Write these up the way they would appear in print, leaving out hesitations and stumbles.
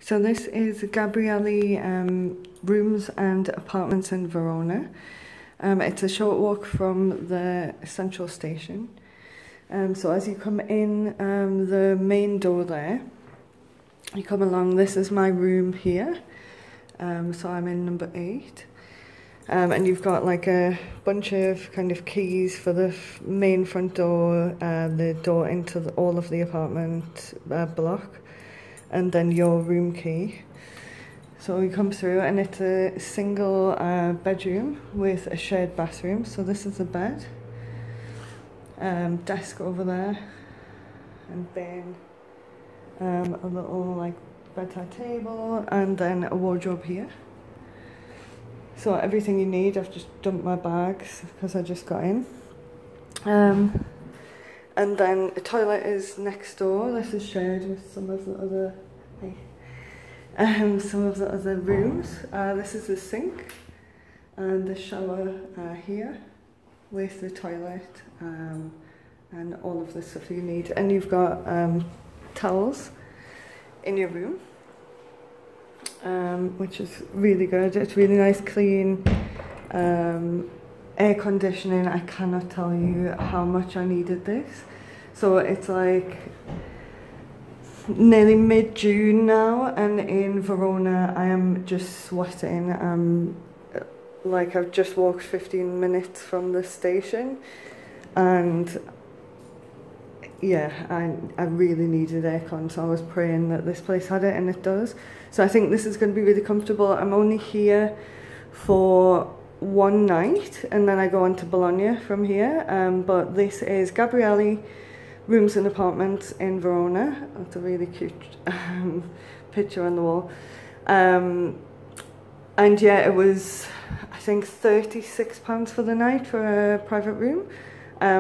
So this is Gabrielli rooms and apartments in Verona. It's a short walk from the central station. So as you come in the main door there, you come along, this is my room here. So I'm in number 8. And you've got like a bunch of kind of keys for the main front door, the door into all of the apartment block, and then your room key. So we come through and it's a single bedroom with a shared bathroom. So this is the bed, desk over there, and then a little like bedside table, and then a wardrobe here. So everything you need, I've just dumped my bags because I just got in. And then a toilet is next door. This is shared with some of the other rooms. This is the sink and the shower here with the toilet and all of the stuff you need. And you've got towels in your room. Which is really good. It's really nice, clean, air conditioning. I cannot tell you how much I needed this. So it's like nearly mid-June now, and in Verona I am just sweating. Like I've just walked 15 minutes from the station, and yeah, I really needed aircon, so I was praying that this place had it, and it does. So I think this is going to be really comfortable. I'm only here for one night, and then I go on to Bologna from here. But this is Gabrielli Rooms and Apartments in Verona. That's a really cute picture on the wall. And yeah, it was, I think, £36 for the night for a private room.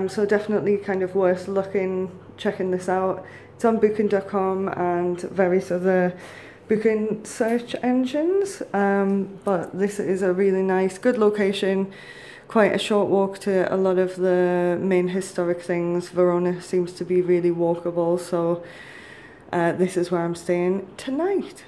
So definitely kind of worth looking, checking this out. It's on booking.com and various other booking search engines. But this is a really nice, good location, quite a short walk to a lot of the main historic things. Verona seems to be really walkable, so this is where I'm staying tonight.